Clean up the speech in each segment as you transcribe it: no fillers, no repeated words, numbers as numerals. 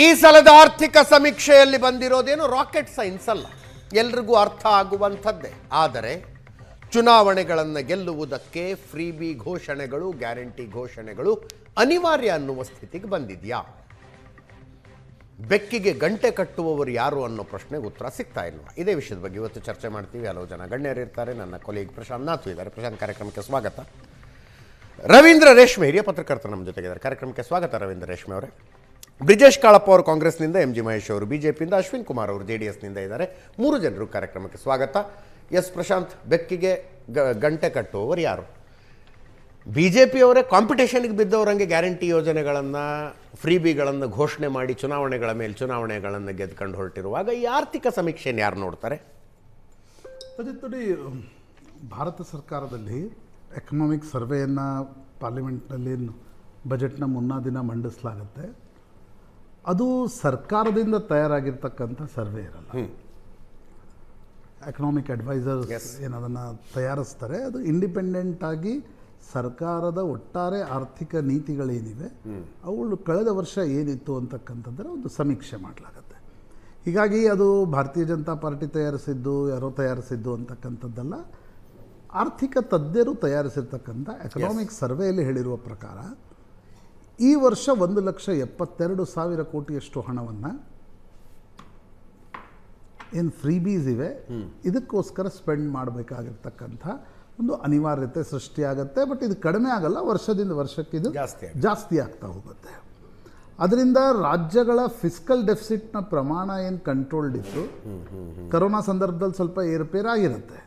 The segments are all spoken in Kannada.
ಈ ಸಲದ ಆರ್ಥಿಕ ಸಮೀಕ್ಷೆಯಲ್ಲಿ ಬಂದಿರೋದೇನು ರಾಕೆಟ್ ಸೈನ್ಸ್ ಅಲ್ಲ, ಎಲ್ರಿಗೂ ಅರ್ಥ ಆಗುವಂಥದ್ದೇ. ಆದರೆ ಚುನಾವಣೆಗಳನ್ನು ಗೆಲ್ಲುವುದಕ್ಕೆ ಫ್ರೀಬಿ ಘೋಷಣೆಗಳು, ಗ್ಯಾರಂಟಿ ಘೋಷಣೆಗಳು ಅನಿವಾರ್ಯ ಅನ್ನುವ ಸ್ಥಿತಿಗೆ ಬಂದಿದೆಯಾ? ಬೆಕ್ಕಿಗೆ ಗಂಟೆ ಕಟ್ಟುವವರು ಯಾರು ಅನ್ನೋ ಪ್ರಶ್ನೆಗೆ ಉತ್ತರ ಸಿಗ್ತಾ ಇಲ್ವಾ? ಇದೇ ವಿಷಯದ ಬಗ್ಗೆ ಇವತ್ತು ಚರ್ಚೆ ಮಾಡ್ತೀವಿ. ಹಲವು ಜನ ಗಣ್ಯರು ಇರ್ತಾರೆ. ನನ್ನ ಕೊಲೀಗ್ ಪ್ರಶಾಂತ್ ನಾಥು ಇದ್ದಾರೆ. ಪ್ರಶಾಂತ್, ಕಾರ್ಯಕ್ರಮಕ್ಕೆ ಸ್ವಾಗತ. ರವೀಂದ್ರ ರೇಷ್ಮೆ, ಹಿರಿಯ ಪತ್ರಕರ್ತರು ನಮ್ಮ ಜೊತೆಗಿದ್ದಾರೆ. ಕಾರ್ಯಕ್ರಮಕ್ಕೆ ಸ್ವಾಗತ ರವೀಂದ್ರ ರೇಷ್ಮೆ ಅವರೇ. ಬ್ರಿಜೇಶ್ ಕಾಳಪ್ಪ ಅವರು ಕಾಂಗ್ರೆಸ್ನಿಂದ, ಎಂ ಜಿ ಮಹೇಶ್ ಅವರು ಬಿಜೆಪಿಯಿಂದ, ಅಶ್ವಿನ್ ಕುಮಾರ್ ಅವರು JDSನಿಂದ ಇದ್ದಾರೆ. 3 ಜನರು ಕಾರ್ಯಕ್ರಮಕ್ಕೆ ಸ್ವಾಗತ. ಎಸ್ ಪ್ರಶಾಂತ್, ಬೆಕ್ಕಿಗೆ ಗಂಟೆ ಕಟ್ಟುವವರು ಯಾರು? BJPಯವರೇ ಕಾಂಪಿಟೇಷನ್ಗೆ ಬಿದ್ದವರಂಗೆ ಗ್ಯಾರಂಟಿ ಯೋಜನೆಗಳನ್ನು, ಫ್ರೀಬಿಗಳನ್ನು ಘೋಷಣೆ ಮಾಡಿ ಚುನಾವಣೆಗಳ ಮೇಲೆ ಚುನಾವಣೆಗಳನ್ನು ಗೆದ್ಕೊಂಡು ಹೊರಟಿರುವಾಗ ಈ ಆರ್ಥಿಕ ಸಮೀಕ್ಷೆಯನ್ನು ಯಾರು ನೋಡ್ತಾರೆ? ನೋಡಿ, ಭಾರತ ಸರ್ಕಾರದಲ್ಲಿ ಎಕನಾಮಿಕ್ ಸರ್ವೆಯನ್ನು ಪಾರ್ಲಿಮೆಂಟ್ನಲ್ಲಿ ಬಜೆಟ್ನ ಮುನ್ನಾ ದಿನ ಮಂಡಿಸಲಾಗುತ್ತೆ. ಅದು ಸರ್ಕಾರದಿಂದ ತಯಾರಾಗಿರ್ತಕ್ಕಂಥ ಸರ್ವೆ ಇರಲ್ಲ. ಎಕನಾಮಿಕ್ ಅಡ್ವೈಸರ್ಸ್ ಏನದನ್ನು ತಯಾರಿಸ್ತಾರೆ, ಅದು ಇಂಡಿಪೆಂಡೆಂಟ್ ಆಗಿ ಸರ್ಕಾರದ ಒಟ್ಟಾರೆ ಆರ್ಥಿಕ ನೀತಿಗಳೇನಿವೆ ಅವುಗಳು ಕಳೆದ ವರ್ಷ ಏನಿತ್ತು ಅಂತಕ್ಕಂಥದ್ದರ ಒಂದು ಸಮೀಕ್ಷೆ ಮಾಡಲಾಗುತ್ತೆ. ಹೀಗಾಗಿ ಅದು ಭಾರತೀಯ ಜನತಾ ಪಾರ್ಟಿ ತಯಾರಿಸಿದ್ದು, ಯಾರೋ ತಯಾರಿಸಿದ್ದು ಅಂತಕ್ಕಂಥದ್ದಲ್ಲ. ಆರ್ಥಿಕ ತಜ್ಞರು ತಯಾರಿಸಿರ್ತಕ್ಕಂಥ ಎಕನಾಮಿಕ್ ಸರ್ವೆಯಲ್ಲಿ ಹೇಳಿರುವ ಪ್ರಕಾರ ಈ ವರ್ಷ 1,72,000 ಕೋಟಿಯಷ್ಟು ಹಣವನ್ನು ಏನು ಫ್ರೀಬೀಸ್ ಇವೆ ಇದಕ್ಕೋಸ್ಕರ ಸ್ಪೆಂಡ್ ಮಾಡಬೇಕಾಗಿರ್ತಕ್ಕಂಥ ಒಂದು ಅನಿವಾರ್ಯತೆ ಸೃಷ್ಟಿಯಾಗುತ್ತೆ. ಬಟ್ ಇದು ಕಡಿಮೆ ಆಗಲ್ಲ, ವರ್ಷದಿಂದ ವರ್ಷಕ್ಕೆ ಇದು ಜಾಸ್ತಿ ಆಗ್ತಾ ಹೋಗುತ್ತೆ. ಅದರಿಂದ ರಾಜ್ಯಗಳ ಫಿಸ್ಕಲ್ ಡೆಫಿಸಿಟ್ನ ಪ್ರಮಾಣ ಏನು ಕಂಟ್ರೋಲ್ಡ್ ಇತ್ತು, ಕರೋನಾ ಸಂದರ್ಭದಲ್ಲಿ ಸ್ವಲ್ಪ ಏರುಪೇರಾಗಿರುತ್ತೆ.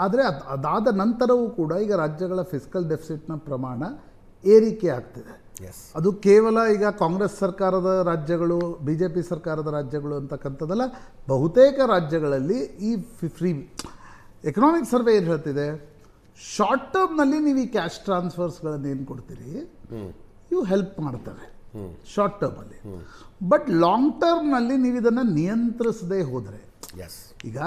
ಆದರೆ ಅದಾದ ನಂತರವೂ ಕೂಡ ಈಗ ರಾಜ್ಯಗಳ ಫಿಸ್ಕಲ್ ಡೆಫಿಸಿಟ್ನ ಪ್ರಮಾಣ ಏರಿಕೆ ಆಗ್ತಿದೆ. ಅದು ಕೇವಲ ಈಗ ಕಾಂಗ್ರೆಸ್ ಸರ್ಕಾರದ ರಾಜ್ಯಗಳು, BJP ಸರ್ಕಾರದ ರಾಜ್ಯಗಳು ಅಂತಕ್ಕಂಥದ್ದಲ್ಲ. ಬಹುತೇಕ ರಾಜ್ಯಗಳಲ್ಲಿ ಈ ಫ್ರೀ ಎಕನಾಮಿಕ್ ಸರ್ವೆ ಏನು ಹೇಳ್ತಿದೆ, ಶಾರ್ಟ್ ಟರ್ಮ್ನಲ್ಲಿ ನೀವು ಈ ಕ್ಯಾಶ್ ಟ್ರಾನ್ಸ್ಫರ್ಸ್ಗಳನ್ನು ಏನು ಕೊಡ್ತೀರಿ ಇವು ಹೆಲ್ಪ್ ಮಾಡ್ತವೆ ಶಾರ್ಟ್ ಟರ್ಮಲ್ಲಿ. ಬಟ್ ಲಾಂಗ್ ಟರ್ಮ್ನಲ್ಲಿ ನೀವು ಇದನ್ನು ನಿಯಂತ್ರಿಸದೇ ಹೋದರೆ, ಈಗ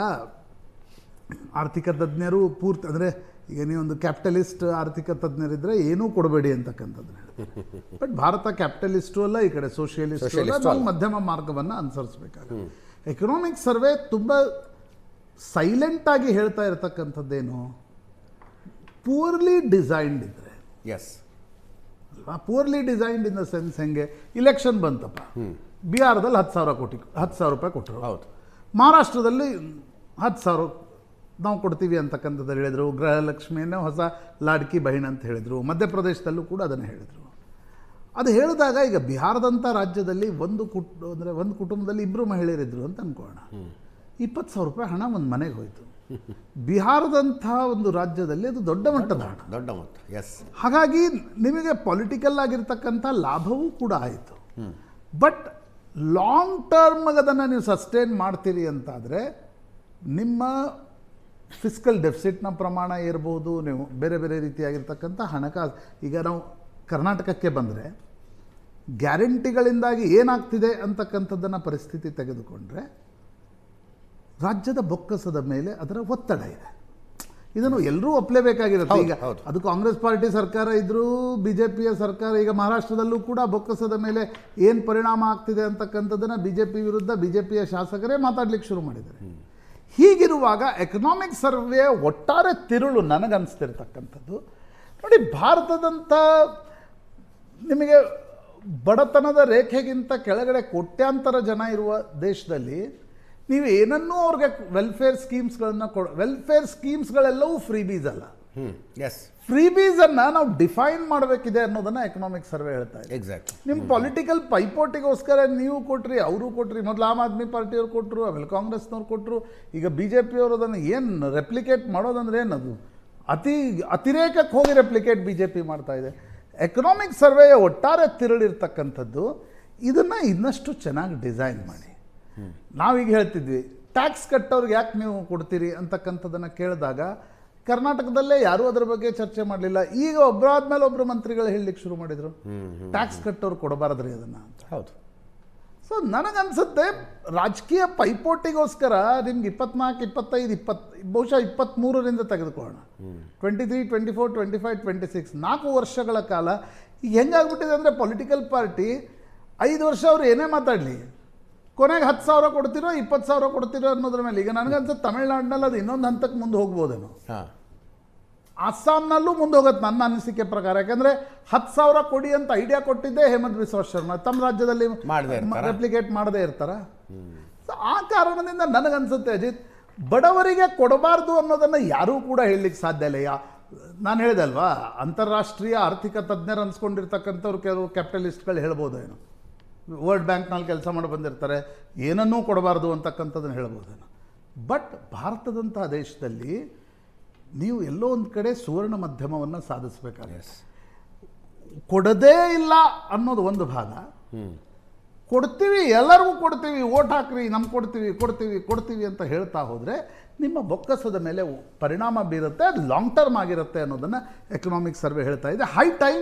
ಆರ್ಥಿಕ ತಜ್ಞರು ಪೂರ್ತಿ ಅಂದರೆ ಈಗ ನೀವೊಂದು ಕ್ಯಾಪಿಟಲಿಸ್ಟ್ ಆರ್ಥಿಕ ತಜ್ಞರಿದ್ದರೆ ಏನೂ ಕೊಡಬೇಡಿ ಅಂತಕ್ಕಂಥದ್ದು ಹೇಳ್ತಾರೆ. ಬಟ್ ಭಾರತ ಕ್ಯಾಪಿಟಲಿಸ್ಟು ಅಲ್ಲ, ಈ ಕಡೆ ಸೋಷಿಯಲಿಸ್ಟು ಅಲ್ಲ, ನಾವು ಮಧ್ಯಮ ಮಾರ್ಗವನ್ನು ಅನುಸರಿಸಬೇಕಾಗುತ್ತೆ. ಎಕನಾಮಿಕ್ ಸರ್ವೆ ತುಂಬ ಸೈಲೆಂಟಾಗಿ ಹೇಳ್ತಾ ಇರತಕ್ಕಂಥದ್ದೇನು, ಪೂರ್ಲಿ ಡಿಸೈನ್ಡ್ ಇದ್ದರೆ, ಅಲ್ವಾ? Poorly designed in the sense ಹೆಂಗೆ, ಇಲೆಕ್ಷನ್ ಬಂತಪ್ಪ, ಬಿಹಾರದಲ್ಲಿ 10,000 ರೂಪಾಯಿ ಕೊಟ್ಟರು, ಹೌದು. ಮಹಾರಾಷ್ಟ್ರದಲ್ಲಿ 10,000 ನಾವು ಕೊಡ್ತೀವಿ ಅಂತಕ್ಕಂಥದ್ದು ಹೇಳಿದರು. ಗೃಹಲಕ್ಷ್ಮಿಯನ್ನೇ ಹೊಸ ಲಾಡ್ಕಿ ಬಹಿಣ್ ಅಂತ ಹೇಳಿದರು. ಮಧ್ಯಪ್ರದೇಶದಲ್ಲೂ ಕೂಡ ಅದನ್ನು ಹೇಳಿದರು. ಅದು ಹೇಳಿದಾಗ ಈಗ ಬಿಹಾರದಂಥ ರಾಜ್ಯದಲ್ಲಿ ಒಂದು ಕುಟುಂಬದಲ್ಲಿ 2 ಮಹಿಳೆಯರಿದ್ದರು ಅಂತ ಅಂದ್ಕೊಳ್ಳೋಣ. 20,000 ರೂಪಾಯಿ ಹಣ ಒಂದು ಮನೆಗೆ ಹೋಯಿತು. ಬಿಹಾರದಂಥ ಒಂದು ರಾಜ್ಯದಲ್ಲಿ ಅದು ದೊಡ್ಡ ಮಟ್ಟದ ಹಣ, ದೊಡ್ಡ ಮೊತ್ತ. ಹಾಗಾಗಿ ನಿಮಗೆ ಪೊಲಿಟಿಕಲ್ ಆಗಿರ್ತಕ್ಕಂಥ ಲಾಭವೂ ಕೂಡ ಆಯಿತು. ಬಟ್ ಲಾಂಗ್ ಟರ್ಮ್ಗೆ ಅದನ್ನು ನೀವು ಸಸ್ಟೈನ್ ಮಾಡ್ತೀರಿ ಅಂತಾದರೆ ನಿಮ್ಮ ಫಿಸ್ಕಲ್ ಡೆಫಿಸಿಟ್ನ ಪ್ರಮಾಣ ಇರ್ಬೋದು, ನೀವು ಬೇರೆ ಬೇರೆ ರೀತಿಯಾಗಿರ್ತಕ್ಕಂಥ ಹಣಕಾಸು. ಈಗ ನಾವು ಕರ್ನಾಟಕಕ್ಕೆ ಬಂದರೆ ಗ್ಯಾರಂಟಿಗಳಿಂದಾಗಿ ಏನಾಗ್ತಿದೆ ಅಂತಕ್ಕಂಥದ್ದನ್ನು ಪರಿಸ್ಥಿತಿ ತೆಗೆದುಕೊಂಡ್ರೆ ರಾಜ್ಯದ ಬೊಕ್ಕಸದ ಮೇಲೆ ಅದರ ಒತ್ತಡ ಇದೆ. ಇದನ್ನು ಎಲ್ಲರೂ ಒಪ್ಪಲೇಬೇಕಾಗಿರುತ್ತೆ. ಈಗ ಅದು ಕಾಂಗ್ರೆಸ್ ಪಾರ್ಟಿ ಸರ್ಕಾರ ಇದ್ದರೂ, BJPಯ ಸರ್ಕಾರ, ಈಗ ಮಹಾರಾಷ್ಟ್ರದಲ್ಲೂ ಕೂಡ ಬೊಕ್ಕಸದ ಮೇಲೆ ಏನು ಪರಿಣಾಮ ಆಗ್ತಿದೆ ಅಂತಕ್ಕಂಥದ್ದನ್ನು BJP ವಿರುದ್ಧ BJPಯ ಶಾಸಕರೇ ಮಾತಾಡ್ಲಿಕ್ಕೆ ಶುರು ಮಾಡಿದ್ದಾರೆ. ಹೀಗಿರುವಾಗ ಎಕನಾಮಿಕ್ ಸರ್ವೆ ಒಟ್ಟಾರೆ ತಿರುಳು ನನಗನ್ನಿಸ್ತಿರ್ತಕ್ಕಂಥದ್ದು, ನೋಡಿ, ಭಾರತದಂಥ ನಿಮಗೆ ಬಡತನದ ರೇಖೆಗಿಂತ ಕೆಳಗಡೆ ಕೋಟ್ಯಾಂತರ ಜನ ಇರುವ ದೇಶದಲ್ಲಿ ನೀವು ಏನನ್ನೂ ಅವ್ರಿಗೆ ವೆಲ್ಫೇರ್ ಸ್ಕೀಮ್ಸ್ಗಳನ್ನು ವೆಲ್ಫೇರ್ ಸ್ಕೀಮ್ಸ್ಗಳೆಲ್ಲವೂ ಫ್ರೀಬೀಸ್ ಅಲ್ಲ. ಫ್ರೀಬೀಸನ್ನು ನಾವು ಡಿಫೈನ್ ಮಾಡಬೇಕಿದೆ ಅನ್ನೋದನ್ನು ಎಕನಾಮಿಕ್ ಸರ್ವೆ ಹೇಳ್ತಾ ಇದೆ. ಎಕ್ಸಾಕ್ಟ್. ನಿಮ್ಮ ಪೊಲಿಟಿಕಲ್ ಪೈಪೋಟಿಗೋಸ್ಕರ ನೀವು ಕೊಟ್ರಿ, ಅವರು ಕೊಟ್ರಿ. ಮೊದಲು ಆಮ್ ಆದ್ಮಿ ಪಾರ್ಟಿಯವ್ರು ಕೊಟ್ಟರು, ಆಮೇಲೆ ಕಾಂಗ್ರೆಸ್ನವ್ರು ಕೊಟ್ಟರು, ಈಗ BJPಯವರು ಅದನ್ನು ಏನು ರೆಪ್ಲಿಕೇಟ್ ಮಾಡೋದಂದ್ರೆ ಏನದು ಅತಿರೇಕಕ್ಕೆ ಹೋಗಿ ರೆಪ್ಲಿಕೇಟ್ BJP ಮಾಡ್ತಾ ಇದೆ. ಎಕನಾಮಿಕ್ ಸರ್ವೆಯ ಒಟ್ಟಾರೆ ತಿರುಳಿರ್ತಕ್ಕಂಥದ್ದು, ಇದನ್ನು ಇನ್ನಷ್ಟು ಚೆನ್ನಾಗಿ ಡಿಸೈನ್ ಮಾಡಿ. ನಾವೀಗ ಹೇಳ್ತಿದ್ವಿ, ಟ್ಯಾಕ್ಸ್ ಕಟ್ಟೋರಿಗೆ ಯಾಕೆ ನೀವು ಕೊಡ್ತೀರಿ ಅಂತಕ್ಕಂಥದ್ದನ್ನು ಕೇಳಿದಾಗ ಕರ್ನಾಟಕದಲ್ಲೇ ಯಾರೂ ಅದರ ಬಗ್ಗೆ ಚರ್ಚೆ ಮಾಡಲಿಲ್ಲ. ಈಗ ಒಬ್ಬರಾದ್ಮೇಲೆ ಒಬ್ಬರು ಮಂತ್ರಿಗಳು ಹೇಳಲಿಕ್ಕೆ ಶುರು ಮಾಡಿದರು, ಟ್ಯಾಕ್ಸ್ ಕಟ್ಟೋರು ಕೊಡಬಾರದ್ರಿ ಅದನ್ನು ಅಂತ. ಹೌದು. ಸೊ ನನಗನ್ಸುತ್ತೆ ರಾಜಕೀಯ ಪೈಪೋಟಿಗೋಸ್ಕರ ನಿಮ್ಗೆ 24, 25, 20, ಬಹುಶಃ 23ರಿಂದ ತೆಗೆದುಕೊಳ್ಳೋಣ, 23, 24, 25, 26 4 ವರ್ಷಗಳ ಕಾಲ ಈಗ ಹೆಂಗಾಗ್ಬಿಟ್ಟಿದೆ ಅಂದರೆ ಪೊಲಿಟಿಕಲ್ ಪಾರ್ಟಿ 5 ವರ್ಷ ಅವ್ರು ಏನೇ ಮಾತಾಡಲಿ, ಕೊನೆಗೆ 10,000 ಕೊಡ್ತಿರೋ 20,000 ಕೊಡ್ತಿರೋ ಅನ್ನೋದ್ರ ಮೇಲೆ. ಈಗ ನನಗನ್ಸುತ್ತೆ ತಮಿಳ್ನಾಡಿನಲ್ಲಿ ಅದು ಇನ್ನೊಂದು ಹಂತಕ್ಕೆ ಮುಂದೆ ಹೋಗ್ಬೋದೇನೋ, ಅಸ್ಸಾಂನಲ್ಲೂ ಮುಂದೆ ಹೋಗುತ್ತೆ ನನ್ನ ಅನಿಸಿಕೆ ಪ್ರಕಾರ. ಯಾಕಂದರೆ 10,000 ಕೊಡಿ ಅಂತ ಐಡಿಯಾ ಕೊಟ್ಟಿದ್ದೇ ಹೇಮಂತ್ ಬಿಸ್ವಾ ಶರ್ಮಾ. ತಮ್ಮ ರಾಜ್ಯದಲ್ಲಿ ರೆಪ್ಲಿಕೇಟ್ ಮಾಡದೇ ಇರ್ತಾರ. ಆ ಕಾರಣದಿಂದ ನನಗನ್ಸುತ್ತೆ ಅಜಿತ್, ಬಡವರಿಗೆ ಕೊಡಬಾರ್ದು ಅನ್ನೋದನ್ನು ಯಾರೂ ಕೂಡ ಹೇಳಲಿಕ್ಕೆ ಸಾಧ್ಯ ಇಲ್ಲ. ನಾನು ಹೇಳಿದೆ ಅಲ್ವಾ, ಅಂತಾರಾಷ್ಟ್ರೀಯ ಆರ್ಥಿಕ ತಜ್ಞರು ಅನ್ಸ್ಕೊಂಡಿರ್ತಕ್ಕಂಥವ್ರು ಕೆಲವು ಕ್ಯಾಪಿಟಲಿಸ್ಟ್ಗಳು ಹೇಳ್ಬೋದೇನೋ, ವರ್ಲ್ಡ್ ಬ್ಯಾಂಕ್ನಲ್ಲಿ ಕೆಲಸ ಮಾಡಿ ಬಂದಿರ್ತಾರೆ, ಏನನ್ನೂ ಕೊಡಬಾರ್ದು ಅಂತಕ್ಕಂಥದ್ದನ್ನು ಹೇಳ್ಬೋದೇನೋ. ಬಟ್ ಭಾರತದಂಥ ದೇಶದಲ್ಲಿ ನೀವು ಎಲ್ಲೋ ಒಂದು ಕಡೆ ಸುವರ್ಣ ಮಧ್ಯಮವನ್ನು ಸಾಧಿಸಬೇಕಾಗಿದೆ. ಕೊಡದೇ ಇಲ್ಲ ಅನ್ನೋದು ಒಂದು ಭಾಗ, ಕೊಡ್ತೀವಿ ಎಲ್ಲರಿಗೂ ಕೊಡ್ತೀವಿ, ಓಟ್ ಹಾಕ್ರಿ ನಮ್ಗೆ ಕೊಡ್ತೀವಿ ಕೊಡ್ತೀವಿ ಕೊಡ್ತೀವಿ ಅಂತ ಹೇಳ್ತಾ ಹೋದರೆ ನಿಮ್ಮ ಬೊಕ್ಕಸದ ಮೇಲೆ ಪರಿಣಾಮ ಬೀರುತ್ತೆ, ಅದು ಲಾಂಗ್ ಟರ್ಮ್ ಆಗಿರುತ್ತೆ ಅನ್ನೋದನ್ನು ಎಕನಾಮಿಕ್ ಸರ್ವೆ ಹೇಳ್ತಾ ಇದೆ. ಹೈ ಟೈಮ್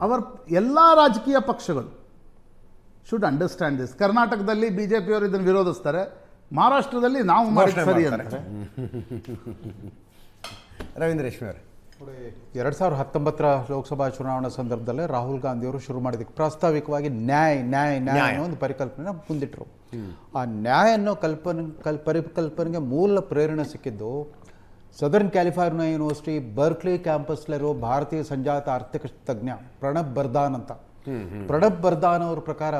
ಅವರ್ ಎಲ್ಲ ರಾಜಕೀಯ ಪಕ್ಷಗಳು ಶುಡ್ ಅಂಡರ್ಸ್ಟ್ಯಾಂಡ್ ದಿಸ್. ಕರ್ನಾಟಕದಲ್ಲಿ BJP-ಯವರು ಇದನ್ನು ವಿರೋಧಿಸ್ತಾರೆ, ಮಹಾರಾಷ್ಟ್ರದಲ್ಲಿ ನಾವು ಮಾಡಿ ಸರಿ ಅಂತಾರೆ. ರವೀಂದ್ರ ರೇಷ್ಮೆ ಅವರೇ, 2019 ಲೋಕಸಭಾ ಚುನಾವಣಾ ಸಂದರ್ಭದಲ್ಲೇ ರಾಹುಲ್ ಗಾಂಧಿಯವರು ಶುರು ಮಾಡಿದ್ದಕ್ಕೆ ಪ್ರಾಸ್ತಾವಿಕವಾಗಿ ನ್ಯಾಯ ಅನ್ನೋ ಒಂದು ಪರಿಕಲ್ಪನೆ ಮುಂದಿಟ್ಟರು. ಆ ನ್ಯಾಯ ಅನ್ನೋ ಪರಿಕಲ್ಪನೆಗೆ ಮೂಲ ಪ್ರೇರಣೆ ಸಿಕ್ಕಿದ್ದು ಸದರ್ನ್ ಕ್ಯಾಲಿಫೋರ್ನಿಯಾ ಯೂನಿವರ್ಸಿಟಿ ಬರ್ಕ್ಲಿ ಕ್ಯಾಂಪಸ್ಲಿರೋ ಭಾರತೀಯ ಸಂಜಾತ ಆರ್ಥಿಕ ತಜ್ಞ ಪ್ರಣಬ್ ಬರ್ದಾನ್ ಅಂತ. ಪ್ರಣಬ್ ಬರ್ದಾನ್ ಅವ್ರ ಪ್ರಕಾರ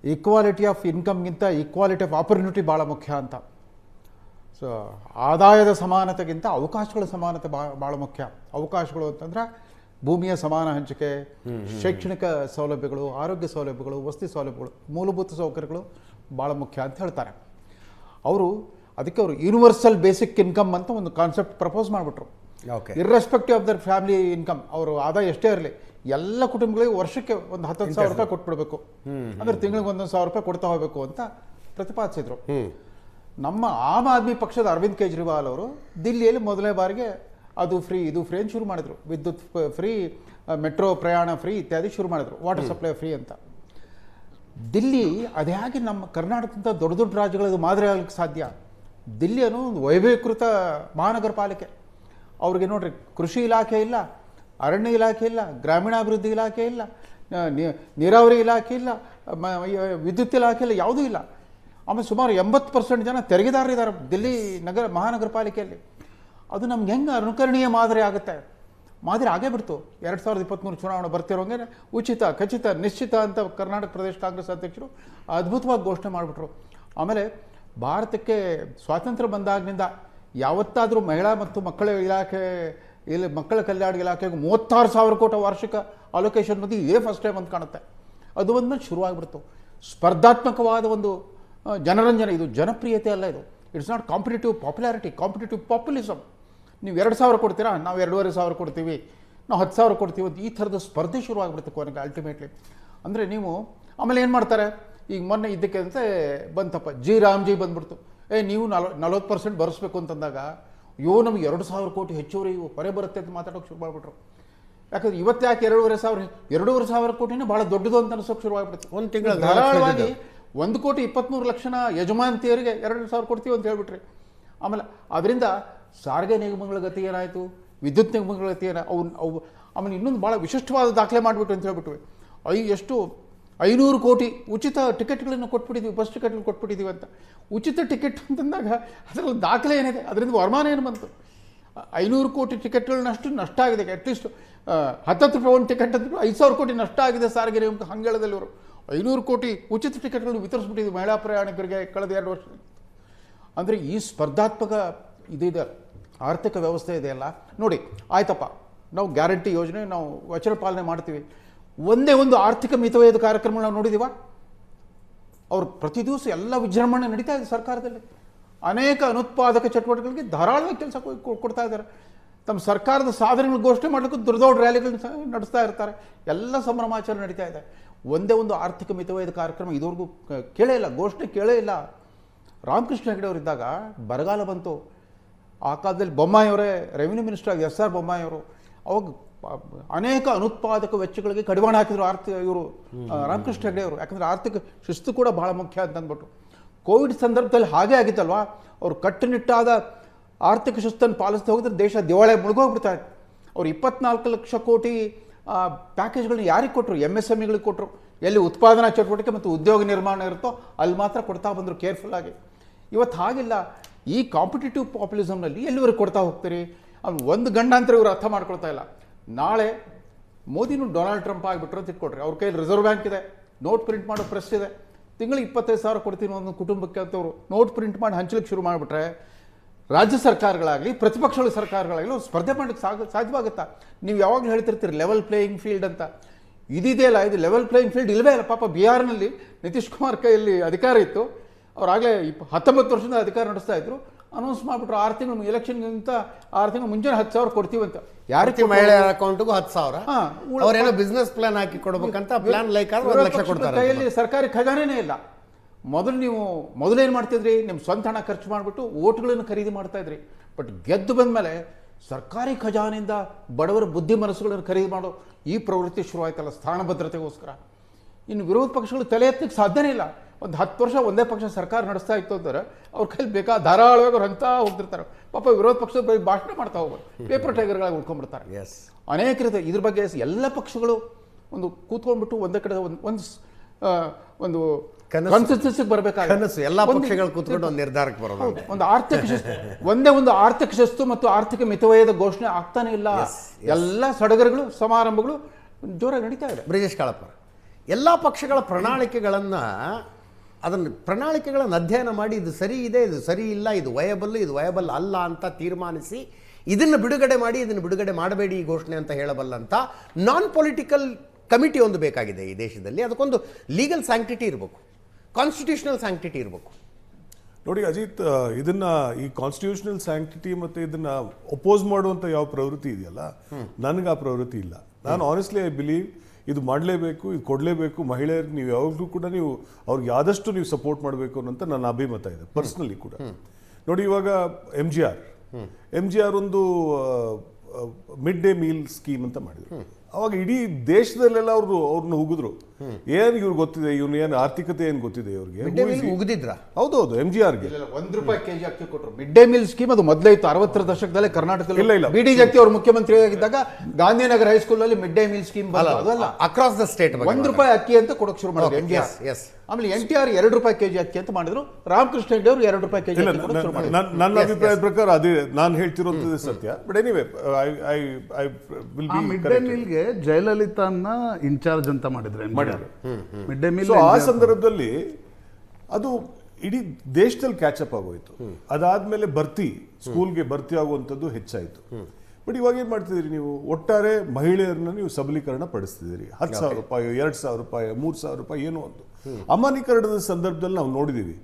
ಈಕ್ವಾಲಿಟಿ ಆಫ್ ಇನ್ಕಮ್ಗಿಂತ ಈಕ್ವಾಲಿಟಿ ಆಫ್ ಆಪರ್ಚುನಿಟಿ ಭಾಳ ಮುಖ್ಯ ಅಂತ. ಸೊ ಆದಾಯದ ಸಮಾನತೆಗಿಂತ ಅವಕಾಶಗಳ ಸಮಾನತೆ ಭಾಳ ಮುಖ್ಯ. ಅವಕಾಶಗಳು ಅಂತಂದ್ರೆ ಭೂಮಿಯ ಸಮಾನ ಹಂಚಿಕೆ, ಶೈಕ್ಷಣಿಕ ಸೌಲಭ್ಯಗಳು, ಆರೋಗ್ಯ ಸೌಲಭ್ಯಗಳು, ವಸತಿ ಸೌಲಭ್ಯಗಳು, ಮೂಲಭೂತ ಸೌಕರ್ಯಗಳು ಭಾಳ ಮುಖ್ಯ ಅಂತ ಹೇಳ್ತಾರೆ ಅವರು. ಅದಕ್ಕೆ ಅವರು ಯೂನಿವರ್ಸಲ್ ಬೇಸಿಕ್ ಇನ್ಕಮ್ ಅಂತ ಒಂದು ಕಾನ್ಸೆಪ್ಟ್ ಪ್ರಪೋಸ್ ಮಾಡಿಬಿಟ್ರು. Irrespective of their family income, ಅವರು ಆದಾಯ ಎಷ್ಟೇ ಇರಲಿ ಎಲ್ಲ ಕುಟುಂಬಗಳಿಗೆ ವರ್ಷಕ್ಕೆ ಒಂದು 10,000 ರೂಪಾಯಿ ಕೊಟ್ಬಿಡ್ಬೇಕು, ಅಂದರೆ ತಿಂಗಳಿಗೆ 1,000 ರೂಪಾಯಿ ಕೊಡ್ತಾ ಹೋಗಬೇಕು ಅಂತ ಪ್ರತಿಪಾದಿಸಿದ್ರು. ನಮ್ಮ ಆಮ್ ಆದ್ಮಿ ಪಕ್ಷದ ಅರವಿಂದ್ ಕೇಜ್ರಿವಾಲ್ ಅವರು ದಿಲ್ಲಿಯಲ್ಲಿ ಮೊದಲನೇ ಬಾರಿಗೆ ಅದು ಫ್ರೀ ಇದು ಫ್ರೀ ಅಂತ ಶುರು ಮಾಡಿದ್ರು. ವಿದ್ಯುತ್ ಫ್ರೀ, ಮೆಟ್ರೋ ಪ್ರಯಾಣ ಫ್ರೀ ಇತ್ಯಾದಿ ಶುರು ಮಾಡಿದ್ರು, ವಾಟರ್ ಸಪ್ಲೈ ಫ್ರೀ ಅಂತ. ದಿಲ್ಲಿ ಅದೇ ಹಾಗೆ ನಮ್ಮ ಕರ್ನಾಟಕದಿಂದ ದೊಡ್ಡ ದೊಡ್ಡ ರಾಜ್ಯಗಳದು ಮಾದರಿ ಆಗಲಿಕ್ಕೆ ಸಾಧ್ಯ. ದಿಲ್ಲಿ ಅನ್ನೋ ಒಂದು ವೈಭವೀಕೃತ ಮಹಾನಗರ ಪಾಲಿಕೆ. ಅವ್ರಿಗೆ ನೋಡ್ರಿ, ಕೃಷಿ ಇಲಾಖೆ ಇಲ್ಲ, ಅರಣ್ಯ ಇಲಾಖೆ ಇಲ್ಲ, ಗ್ರಾಮೀಣಾಭಿವೃದ್ಧಿ ಇಲಾಖೆ ಇಲ್ಲ, ನೀರಾವರಿ ಇಲಾಖೆ ಇಲ್ಲ, ವಿದ್ಯುತ್ ಇಲಾಖೆ ಇಲ್ಲ, ಯಾವುದೂ ಇಲ್ಲ. ಆಮೇಲೆ ಸುಮಾರು 80% ಜನ ತೆರಿಗೆದಾರರಿದ್ದಾರೆ ದಿಲ್ಲಿ ಮಹಾನಗರ ಪಾಲಿಕೆಯಲ್ಲಿ. ಅದು ನಮ್ಗೆ ಹೆಂಗೆ ಅನುಕರಣೀಯ ಮಾದರಿ ಆಗುತ್ತೆ? ಮಾದರಿ ಆಗೇ ಬಿಡ್ತು. 2023 ಚುನಾವಣೆ ಬರ್ತಿರೋಂಗೆ ಉಚಿತ, ಖಚಿತ, ನಿಶ್ಚಿತ ಅಂತ ಕರ್ನಾಟಕ ಪ್ರದೇಶ ಕಾಂಗ್ರೆಸ್ ಅಧ್ಯಕ್ಷರು ಅದ್ಭುತವಾಗಿ ಘೋಷಣೆ ಮಾಡಿಬಿಟ್ರು. ಆಮೇಲೆ ಭಾರತಕ್ಕೆ ಸ್ವಾತಂತ್ರ್ಯ ಬಂದಾಗಿನಿಂದ ಯಾವತ್ತಾದರೂ ಮಹಿಳಾ ಮತ್ತು ಮಕ್ಕಳ ಇಲಾಖೆ ಮಕ್ಕಳ ಕಲ್ಯಾಣ ಇಲಾಖೆಗೆ 36,000 ಕೋಟಿ ವಾರ್ಷಿಕ ಅಲೋಕೇಶನ್ ಬಂದು ಇದೇ ಫಸ್ಟ್ ಟೈಮ್ ಅಂತ ಕಾಣುತ್ತೆ. ಅದು ಬಂದ್ಮೇಲೆ ಶುರುವಾಗಿಬಿಡ್ತು. ಸ್ಪರ್ಧಾತ್ಮಕವಾದ ಒಂದು ಜನರಂಜನೆ, ಇದು ಜನಪ್ರಿಯತೆ ಅಲ್ಲ, ಇದು it's not competitive popularity, competitive populism. ನೀವು 2,000 ಕೊಡ್ತೀರಾ, ನಾವು 2,500 ಕೊಡ್ತೀವಿ, ನಾವು 10,000 ಕೊಡ್ತೀವಿ ಅಂತ ಈ ಥರದ ಸ್ಪರ್ಧೆ ಶುರುವಾಗಿಬಿಡುತ್ತೆ ಕೊನೆಗೆ ಅಲ್ಟಿಮೇಟ್ಲಿ. ಅಂದರೆ ನೀವು ಆಮೇಲೆ ಏನು ಮಾಡ್ತಾರೆ, ಈಗ ಮೊನ್ನೆ ಇದಕ್ಕೆ ಅಂತ ಬಂತಪ್ಪ ರಾಮ್ಜಿ ಬಂದ್ಬಿಡ್ತು, ನೀವು 40% ಬರೆಸ್ಬೇಕು ಅಂತಂದಾಗ ನಮಗೆ 2,000 ಕೋಟಿ ಹೆಚ್ಚುವರಿ ಹೊರೆ ಬರುತ್ತೆ ಅಂತ ಮಾತಾಡೋಕೆ ಶುರು ಮಾಡಿಬಿಟ್ರು. ಯಾಕಂದ್ರೆ ಇವತ್ತು ಯಾಕೆ 2,500 ಕೋಟಿನೇ ಭಾಳ ದೊಡ್ಡದು ಅಂತ ಅನ್ಸೋಕೆ ಶುರುವಾಗಿಬಿಡುತ್ತೆ. ಒಂದು ತಿಂಗಳು ಧಾರಾಳವಾಗಿ 1,23,00,000 ಯಜಮಾನತಿಯರಿಗೆ 2,000 ಕೊಡ್ತೀವಿ ಅಂತ ಹೇಳ್ಬಿಟ್ರಿ. ಆಮೇಲೆ ಅದರಿಂದ ಸಾರಿಗೆ ನಿಗಮಗಳ ಗತಿ ಏನಾಯಿತು, ವಿದ್ಯುತ್ ನಿಗಮಗಳ ಗತಿ ಅವು ಆಮೇಲೆ ಇನ್ನೊಂದು ಭಾಳ ವಿಶಿಷ್ಟವಾದ ದಾಖಲೆ ಮಾಡಿಬಿಟ್ರು ಅಂತ ಹೇಳ್ಬಿಟ್ವಿ. 500 ಕೋಟಿ ಉಚಿತ ಟಿಕೆಟ್ಗಳನ್ನು ಕೊಟ್ಬಿಟ್ಟಿದ್ದೀವಿ, ಬಸ್ ಟಿಕೆಟ್ಗಳು ಕೊಟ್ಬಿಟ್ಟಿದ್ದೀವಿ ಅಂತ. ಉಚಿತ ಟಿಕೆಟ್ ಅಂತಂದಾಗ ಅದರಲ್ಲಿ ದಾಖಲೆ ಏನಿದೆ, ಅದರಿಂದ ವರಮಾನ ಏನು ಬಂತು? 500 ಕೋಟಿ ಟಿಕೆಟ್ಗಳನ್ನಷ್ಟು ನಷ್ಟ ಆಗಿದೆ. ಅಟ್ಲೀಸ್ಟ್ 10 ರೂಪಾಯಿ ಒಂದು ಟಿಕೆಟ್ ಅಂತ 5,000 ಕೋಟಿ ನಷ್ಟ ಆಗಿದೆ ಸಾರಿಗೆ ನಿಗಮಕ್ಕೆ. ಹಂಗೆ ಹೇಳೋದಲ್ಲಿ ಅವರು 500 ಕೋಟಿ ಉಚಿತ ಟಿಕೆಟ್ಗಳನ್ನು ವಿತರಿಸ್ಬಿಟ್ಟಿದ್ವಿ ಮಹಿಳಾ ಪ್ರಯಾಣಿಕರಿಗೆ ಕಳೆದ 2 ವರ್ಷದಲ್ಲಿ. ಅಂದರೆ ಈ ಸ್ಪರ್ಧಾತ್ಮಕ ಇದಿದೆ, ಆರ್ಥಿಕ ವ್ಯವಸ್ಥೆ ಇದೆಯಲ್ಲ ನೋಡಿ. ಆಯ್ತಪ್ಪ, ನಾವು ಗ್ಯಾರಂಟಿ ಯೋಜನೆ, ನಾವು ವಚನ ಪಾಲನೆ ಮಾಡ್ತೀವಿ. ಒಂದೇ ಒಂದು ಆರ್ಥಿಕ ಮಿತವ್ಯಯದ ಕಾರ್ಯಕ್ರಮ ನಾವು ನೋಡಿದೀವ? ಅವರು ಪ್ರತಿ ದಿವಸ ಎಲ್ಲ ವಿಜೃಂಭಣೆ ನಡೀತಾ ಇದೆ ಸರ್ಕಾರದಲ್ಲಿ. ಅನೇಕ ಅನುತ್ಪಾದಕ ಚಟುವಟಿಕೆಗಳಿಗೆ ಧಾರಾಳವಾಗಿ ಕೆಲಸ ಕೊಡ್ತಾ ಇದ್ದಾರೆ. ತಮ್ಮ ಸರ್ಕಾರದ ಸಾಧನೆಗಳು ಘೋಷಣೆ ಮಾಡಲಿಕ್ಕೆ ದೊಡ್ಡ ದೊಡ್ಡ ರ್ಯಾಲಿಗಳನ್ನ ನಡೆಸ್ತಾ ಇರ್ತಾರೆ. ಎಲ್ಲ ಸಂಭ್ರಮಾಚರಣೆ ನಡೀತಾ ಇದೆ. ಒಂದೇ ಒಂದು ಆರ್ಥಿಕ ಮಿತವ್ಯಯದ ಕಾರ್ಯಕ್ರಮ ಇದುವರೆಗೂ ಕೇಳೇ ಇಲ್ಲ, ಘೋಷಣೆ ಕೇಳೇ ಇಲ್ಲ. ರಾಮಕೃಷ್ಣ ಹೆಗಡೆ ಅವರಿದ್ದಾಗ ಬರಗಾಲ ಬಂತು. ಆ ಕಾಲದಲ್ಲಿ ಬೊಮ್ಮಾಯಿಯವರೇ ರೆವಿನ್ಯೂ ಮಿನಿಸ್ಟರ್ ಆಗಿ SR ಬೊಮ್ಮಾಯಿಯವರು ಅವಾಗ ಅನೇಕ ಅನುತ್ಪಾದಕ ವೆಚ್ಚಗಳಿಗೆ ಕಡಿವಾಣ ಹಾಕಿದ್ರು ಇವರು ರಾಮಕೃಷ್ಣ ಹೆಗಡೆ ಅವರು. ಯಾಕಂದರೆ ಆರ್ಥಿಕ ಶಿಸ್ತು ಕೂಡ ಭಾಳ ಮುಖ್ಯ ಅಂತ ಅಂದ್ಬಿಟ್ಟು. ಕೋವಿಡ್ ಸಂದರ್ಭದಲ್ಲಿ ಹಾಗೇ ಆಗಿತ್ತಲ್ವಾ, ಅವರು ಕಟ್ಟುನಿಟ್ಟಾದ ಆರ್ಥಿಕ ಶಿಸ್ತನ್ನು ಪಾಲಿಸ್ತಾ ಹೋಗಿದ್ರೆ ದೇಶ ದಿವಾಳಿ ಮುಳುಗೋಗ್ಬಿಡ್ತಾರೆ. ಅವರು 24 ಲಕ್ಷ ಕೋಟಿ ಆ ಪ್ಯಾಕೇಜ್ಗಳನ್ನ ಯಾರಿಗೆ ಕೊಟ್ಟರು? MSMEಗಳಿಗೆ ಕೊಟ್ಟರು. ಎಲ್ಲಿ ಉತ್ಪಾದನಾ ಚಟುವಟಿಕೆ ಮತ್ತು ಉದ್ಯೋಗ ನಿರ್ಮಾಣ ಇರುತ್ತೋ ಅಲ್ಲಿ ಮಾತ್ರ ಕೊಡ್ತಾ ಬಂದರು ಕೇರ್ಫುಲ್ ಆಗಿ. ಇವತ್ತು ಹಾಗಿಲ್ಲ. ಈ ಕಾಂಪಿಟೇಟಿವ್ ಪಾಪ್ಯುಲಿಸಮ್ನಲ್ಲಿ ಎಲ್ಲಿವರೆಗೆ ಕೊಡ್ತಾ ಹೋಗ್ತೀರಿ? ಅವ್ನು ಒಂದು ಗಂಡಾಂತರ ಇವರು ಅರ್ಥ ಮಾಡ್ಕೊಳ್ತಾ ಇಲ್ಲ. ನಾಳೆ ಮೋದಿನೂ ಡೊನಾಲ್ಡ್ ಟ್ರಂಪ್ ಆಗಿಬಿಟ್ರು ಅಂತ ಇಟ್ಕೊಳ್ರಿ. ಅವ್ರ ಕೈಯಲ್ಲಿ ರಿಸರ್ವ್ ಬ್ಯಾಂಕ್ ಇದೆ, ನೋಟ್ ಪ್ರಿಂಟ್ ಮಾಡೋ ಪ್ರೆಸ್ ಇದೆ. ತಿಂಗಳಿಗೆ 25,000 ಕೊಡ್ತೀನಿ ಒಂದು ಕುಟುಂಬಕ್ಕೆ ಅಂತವರು ನೋಟ್ ಪ್ರಿಂಟ್ ಮಾಡಿ ಹಂಚಲಿಕ್ಕೆ ಶುರು ಮಾಡಿಬಿಟ್ರೆ ರಾಜ್ಯ ಸರ್ಕಾರಗಳಾಗಲಿ ಪ್ರತಿಪಕ್ಷಗಳ ಸರ್ಕಾರಗಳಾಗಲಿ ಸ್ಪರ್ಧೆ ಮಾಡಲಿಕ್ಕೆ ಸಾಧ್ಯವಾಗುತ್ತಾ? ನೀವು ಯಾವಾಗಲೂ ಹೇಳ್ತಿರ್ತೀರಿ ಲೆವೆಲ್ ಪ್ಲೇಯಿಂಗ್ ಫೀಲ್ಡ್ ಅಂತ. ಇದಿದೆಯಲ್ಲ, ಇದು ಲೆವೆಲ್ ಪ್ಲೇಯಿಂಗ್ ಫೀಲ್ಡ್ ಇಲ್ಲವೇ ಇಲ್ಲ. ಪಾಪ ಬಿಹಾರ್ನಲ್ಲಿ ನಿತೀಶ್ ಕುಮಾರ್ ಕೈಯಲ್ಲಿ ಅಧಿಕಾರ ಇತ್ತು. ಅವರಾಗಲೇ 19 ವರ್ಷದಿಂದ ಅಧಿಕಾರ ನಡೆಸ್ತಾ ಇದ್ರು. ಅನೌನ್ಸ್ ಮಾಡಿಬಿಟ್ರು 6 ತಿಂಗಳು ಎಲೆಕ್ಷನ್ಗಿಂತ 6 ತಿಂಗಳು ಮುಂಚೆನೇ 10,000 ಕೊಡ್ತೀವಂತ. ಯಾರಿಗೆ ಮಹಿಳೆಯರ ಅಕೌಂಟ್ಗೂ 10,000 ಅವರೇನೋ ಬಿಸ್ನೆಸ್ ಪ್ಲಾನ್ ಹಾಕಿ ಕೊಡ್ಬೇಕಂತ ಪ್ಲಾನ್ ಲೈಕ್ ಆದ್ರೆ 1 ಲಕ್ಷ ಕೊಡ್ತಾರೆ. ಕೈಯಲ್ಲಿ ಸರ್ಕಾರಿ ಖಜಾನೆನೇ ಇಲ್ಲ. ಮೊದಲೇನು ಮಾಡ್ತಿದ್ರಿ? ನಿಮ್ಮ ಸ್ವಂತ ಹಣ ಖರ್ಚು ಮಾಡಿಬಿಟ್ಟು ಓಟ್ಗಳನ್ನು ಖರೀದಿ ಮಾಡ್ತಾ ಇದ್ರಿ. ಬಟ್ ಗೆದ್ದು ಬಂದಮೇಲೆ ಸರ್ಕಾರಿ ಖಜಾನೆಯಿಂದ ಬಡವರ ಬುದ್ಧಿ ಮನಸ್ಸುಗಳನ್ನು ಖರೀದಿ ಮಾಡೋ ಈ ಪ್ರವೃತ್ತಿ ಶುರುವಾಯ್ತಲ್ಲ ಸ್ಥಾನ ಭದ್ರತೆಗೋಸ್ಕರ. ಇನ್ನು ವಿರೋಧ ಪಕ್ಷಗಳು ತಲೆ ಎತ್ತಲಿಕ್ಕೆ ಸಾಧ್ಯನೇ ಇಲ್ಲ. ಒಂದು 10 ವರ್ಷ ಒಂದೇ ಪಕ್ಷ ಸರ್ಕಾರ ನಡೆಸ್ತಾ ಇತ್ತು ಅಂತಾರೆ ಅವ್ರ ಕೈಲಿ ಧಾರಾಳವಾಗಿ ಅವ್ರು ಅಂತ ಹೋಗ್ತಿರ್ತಾರೆ. ಪಾಪ ವಿರೋಧ ಪಕ್ಷದ ಬರೀ ಭಾಷಣ ಮಾಡ್ತಾ ಹೋಗ್ಬೋದು, ಪೇಪರ್ ಟೈಗರ್ಗಳಾಗಿ ಉಳ್ಕೊಂಡ್ಬಿಡ್ತಾರೆ. ಅನೇಕ ರೀತಿ ಇದ್ರ ಬಗ್ಗೆ ಎಲ್ಲ ಪಕ್ಷಗಳು ಒಂದು ಕೂತ್ಕೊಂಡ್ಬಿಟ್ಟು ಒಂದೇ ಕಡೆ ಒಂದು ಕನ್ಸಿಸ್ಟೆನ್ಸಿಗೆ ಬರಬೇಕಾಗುತ್ತೆ. ಎಲ್ಲ ಪಕ್ಷಗಳು ಕೂತ್ಕೊಂಡು ಒಂದು ನಿರ್ಧಾರಕ್ಕೆ ಬರೋದು. ಒಂದು ಆರ್ಥಿಕ ಒಂದು ಆರ್ಥಿಕ ಶಿಸ್ತು ಮತ್ತು ಆರ್ಥಿಕ ಮಿತವ್ಯಯದ ಘೋಷಣೆ ಆಗ್ತಾನೆ ಇಲ್ಲ. ಎಲ್ಲ ಸಡಗರಗಳು ಸಮಾರಂಭಗಳು ಜೋರಾಗಿ ನಡೀತಾ ಇದೆ. ಬ್ರಿಜೇಶ್ ಕಾಳಪ್ಪ, ಎಲ್ಲ ಪಕ್ಷಗಳ ಪ್ರಣಾಳಿಕೆಗಳನ್ನು ಅಧ್ಯಯನ ಮಾಡಿ ಇದು ಸರಿ ಇದೆ, ಇದು ಸರಿ ಇಲ್ಲ, ಇದು ವಯಬಲ್ ಅಲ್ಲ ಅಂತ ತೀರ್ಮಾನಿಸಿ ಇದನ್ನು ಬಿಡುಗಡೆ ಮಾಡಿ, ಇದನ್ನು ಬಿಡುಗಡೆ ಮಾಡಬೇಡಿ ಈ ಘೋಷಣೆ ಅಂತ ಹೇಳಬಲ್ಲಂಥ ನಾನ್ ಪೊಲಿಟಿಕಲ್ ಕಮಿಟಿ ಒಂದು ಬೇಕಾಗಿದೆ ಈ ದೇಶದಲ್ಲಿ. ಅದಕ್ಕೊಂದು ಲೀಗಲ್ ಸ್ಯಾಂಕ್ಟಿಟಿ ಇರಬೇಕು, ಕಾನ್ಸ್ಟಿಟ್ಯೂಷನಲ್ ಸ್ಯಾಂಕ್ಟಿಟಿ ಇರಬೇಕು. ನೋಡಿ ಅಜಿತ್, ಇದನ್ನ ಈ ಕಾನ್ಸ್ಟಿಟ್ಯೂಷನಲ್ ಸ್ಯಾಂಕ್ಟಿಟಿ ಮತ್ತೆ ಇದನ್ನ ಅಪೋಸ್ ಮಾಡುವಂತ ಯಾವ ಪ್ರವೃತ್ತಿ ಇದೆಯಲ್ಲ, ನನಗೆ ಆ ಪ್ರವೃತ್ತಿ ಇಲ್ಲ. ನಾನು ಆನೆಸ್ಟ್ಲಿ ಐ ಬಿಲೀವ್ ಇದು ಮಾಡಲೇಬೇಕು, ಇದು ಕೊಡಲೇಬೇಕು. ಮಹಿಳೆಯರಿಗೆ ನೀವು ಯಾವಾಗಲೂ ಕೂಡ ನೀವು ಅವ್ರಿಗೆ ಆದಷ್ಟು ನೀವು ಸಪೋರ್ಟ್ ಮಾಡಬೇಕು ಅನ್ನೋಂಥ ನನ್ನ ಅಭಿಮತ ಇದೆ ಪರ್ಸ್ನಲಿ ಕೂಡ. ನೋಡಿ ಇವಾಗ ಎಮ್ ಜಿ ಆರ್ ಒಂದು ಮಿಡ್ ಡೇ ಮೀಲ್ ಸ್ಕೀಮ್ ಅಂತ ಮಾಡಿದ್ರು. ಅವಾಗ ಇಡೀ ದೇಶದಲ್ಲೆಲ್ಲ ಅವ್ರನ್ನ ಉಗಿದ್ರು. ಏನ್ ಇವ್ರಿಗೆ ಗೊತ್ತಿದೆ, ಇವನು ಏನು ಆರ್ಥಿಕತೆ ಏನು ಗೊತ್ತಿದೆ ಇವ್ರಿಗೆ ಉಗಿದಿದ್ರ? ಹೌದೌದು, MGR ಗೆ ₹1 ಕೆಜಿ ಅಕ್ಕಿ ಕೊಟ್ಟರು. ಮಿಡ್ ಡೇ ಮೀಲ್ ಸ್ಕೀಮ್ ಅದು ಮೊದಲೇ ಇತ್ತು 60ರ ದಶಕದಲ್ಲಿ ಕರ್ನಾಟಕದಲ್ಲಿ. ಇಲ್ಲ ಬಿ ಡಿ ಜಗತಿ ಅವರು ಮುಖ್ಯಮಂತ್ರಿ ಆಗಿದ್ದಾಗ ಗಾಂಧಿನಗರ ಹೈಸ್ಕೂಲ್ ಅಲ್ಲಿ ಮಿಡ್ ಡೇ ಮೀಲ್ ಸ್ಕೀಮ್ ಅದಲ್ಲ, ಅಕ್ರಾಸ್ ದ ಸ್ಟೇಟ್ ₹1 ಅಕ್ಕಿ ಅಂತ ಕೊಡೋಕೆ ಶುರು ಮಾಡಿದ್ರು MGR. ಆಮೇಲೆ NTR ₹2 ಕೆಜಿ ಅಕ್ಕಿ ಅಂತ ಮಾಡಿದ್ರು. ರಾಮಕೃಷ್ಣ ಹೆಗಡೆ ಅವರು ₹2 ಕೆಜಿ ಅಕ್ಕಿ. ನನ್ನ ಅಭಿಪ್ರಾಯದ ಪ್ರಕಾರ ಅದೇ ನಾನು ಹೇಳ್ತಿರೋದು ಸತ್ಯ. But anyway I will be mid day ಮೀಲ್ಗೆ ಜಯಲಲಿತಾನ್ನ ಇನ್ಚಾರ್ಜ್ ಅಂತ ಮಾಡಿದ್ರು. ಮಿಡ್ ಡೇ ಮೀಲ್ ಆ ಸಂದರ್ಭದಲ್ಲಿ ಅದು ಇಡೀ ದೇಶದಲ್ಲಿ ಕ್ಯಾಚಪ್ ಆಗೋಯ್ತು. ಅದಾದ್ಮೇಲೆ ಸ್ಕೂಲ್ಗೆ ಭರ್ತಿ ಆಗುವಂಥದ್ದು ಹೆಚ್ಚಾಯಿತು. ಬಟ್ ಇವಾಗ ಏನ್ ಮಾಡ್ತಿದ್ದೀರಿ ನೀವು? ಒಟ್ಟಾರೆ ಮಹಿಳೆಯರನ್ನ ನೀವು ಸಬಲೀಕರಣ ಪಡಿಸ್ತಿದ್ದೀರಿ. ₹10,000, ₹2,000, ₹3,000 ಏನೋ ಒಂದು ಅಮಾನ್ಯೀಕರಣದ ಸಂದರ್ಭದಲ್ಲಿ ನಾವು ನೋಡಿದೀವಿ.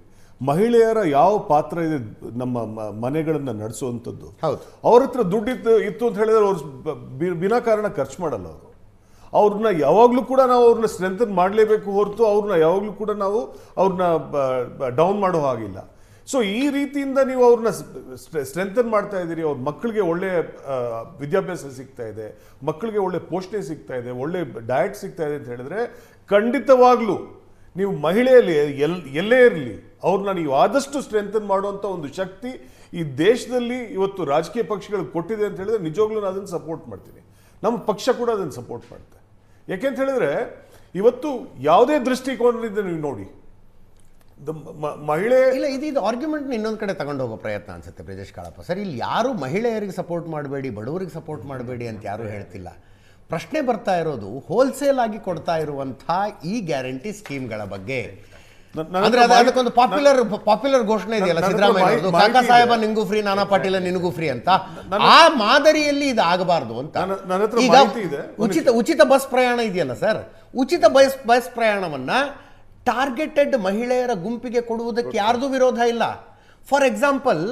ಮಹಿಳೆಯರ ಯಾವ ಪಾತ್ರ ಇದೆ ನಮ್ಮ ಮನೆಗಳನ್ನ ನಡೆಸುವಂಥದ್ದು. ಅವ್ರ ಹತ್ರ ದುಡ್ಡು ಇತ್ತು ಅಂತ ಹೇಳಿದ್ರೆ ಅವ್ರು ವಿನಾಕಾರಣ ಖರ್ಚು ಮಾಡಲ್ಲ. ಅವ್ರನ್ನ ಯಾವಾಗಲೂ ಕೂಡ ನಾವು ಅವ್ರನ್ನ ಸ್ಟ್ರೆಂಥನ್ ಮಾಡಲೇಬೇಕು ಹೊರತು ಅವ್ರನ್ನ ಯಾವಾಗಲೂ ಕೂಡ ನಾವು ಅವ್ರನ್ನ ಡೌನ್ ಮಾಡೋ ಹಾಗಿಲ್ಲ. ಸೊ ಈ ರೀತಿಯಿಂದ ನೀವು ಅವ್ರನ್ನ ಸ್ಟ್ರೆಂಥನ್ ಮಾಡ್ತಾ ಇದ್ದೀರಿ. ಅವ್ರ ಮಕ್ಕಳಿಗೆ ಒಳ್ಳೆ ವಿದ್ಯಾಭ್ಯಾಸ ಸಿಗ್ತಾ ಇದೆ, ಮಕ್ಕಳಿಗೆ ಒಳ್ಳೆ ಪೋಷಣೆ ಸಿಗ್ತಾ ಇದೆ, ಒಳ್ಳೆ ಡಯಟ್ ಸಿಗ್ತಾ ಇದೆ ಅಂತ ಹೇಳಿದ್ರೆ ಖಂಡಿತವಾಗ್ಲೂ ನೀವು ಮಹಿಳೆಯಲ್ಲಿ ಎಲ್ಲೇ ಇರಲಿ ಅವ್ರನ್ನ ನೀವು ಆದಷ್ಟು ಸ್ಟ್ರೆಂಥನ್ ಮಾಡುವಂಥ ಒಂದು ಶಕ್ತಿ ಈ ದೇಶದಲ್ಲಿ ಇವತ್ತು ರಾಜಕೀಯ ಪಕ್ಷಗಳಿಗೆ ಕೊಟ್ಟಿದೆ ಅಂತ ಹೇಳಿದ್ರೆ ನಿಜವಾಗ್ಲೂ ನಾನು ಅದನ್ನು ಸಪೋರ್ಟ್ ಮಾಡ್ತೀನಿ. ನಮ್ಮ ಪಕ್ಷ ಕೂಡ ಅದನ್ನು ಸಪೋರ್ಟ್ ಮಾಡುತ್ತೆ. ಯಾಕೆಂತ ಹೇಳಿದ್ರೆ ಇವತ್ತು ಯಾವುದೇ ದೃಷ್ಟಿಕೋನದಿಂದ ನೀವು ನೋಡಿ ಮಹಿಳೆ ಇಲ್ಲ, ಇದು ಆರ್ಗ್ಯುಮೆಂಟ್ ಇನ್ನೊಂದು ಕಡೆ ತಗೊಂಡು ಹೋಗೋ ಪ್ರಯತ್ನ ಅನ್ಸುತ್ತೆ ಬ್ರಿಜೇಶ್ ಕಾಳಪ್ಪ. ಸರ್, ಇಲ್ಲಿ ಯಾರು ಮಹಿಳೆಯರಿಗೆ ಸಪೋರ್ಟ್ ಮಾಡಬೇಡಿ, ಬಡವರಿಗೆ ಸಪೋರ್ಟ್ ಮಾಡಬೇಡಿ ಅಂತ ಯಾರೂ ಹೇಳ್ತಿಲ್ಲ. ಪ್ರಶ್ನೆ ಬರ್ತಾ ಇರೋದು ಹೋಲ್ಸೇಲ್ ಆಗಿ ಕೊಡ್ತಾ ಇರುವಂಥ ಈ ಗ್ಯಾರಂಟಿ ಸ್ಕೀಮ್ಗಳ ಬಗ್ಗೆ. ಅಂದ್ರೆ ಅದಕ್ಕೊಂದು ಪಾಪ್ಯುಲರ್ ಘೋಷಣೆ ಇದೆಯಲ್ಲ ಸಿದ್ದರಾಮಯ್ಯ, ಕಾಕಾ ಸಾಹೇಬ ನಿಂಗೂ ಫ್ರೀ, ನಾನಾ ಪಾಟೀಲ ನಿನಗೂ ಫ್ರೀ ಅಂತ. ಆ ಮಾದರಿಯಲ್ಲಿ ಇದು ಆಗಬಾರ್ದು ಅಂತ. ಈಗ ಉಚಿತ ಬಸ್ ಪ್ರಯಾಣ ಇದೆಯಲ್ಲ ಸರ್, ಉಚಿತ ಬಸ್ ಪ್ರಯಾಣವನ್ನ ಟಾರ್ಗೆಟೆಡ್ ಮಹಿಳೆಯರ ಗುಂಪಿಗೆ ಕೊಡುವುದಕ್ಕೆ ಯಾರ್ದು ವಿರೋಧ ಇಲ್ಲ. ಫಾರ್ ಎಕ್ಸಾಂಪಲ್,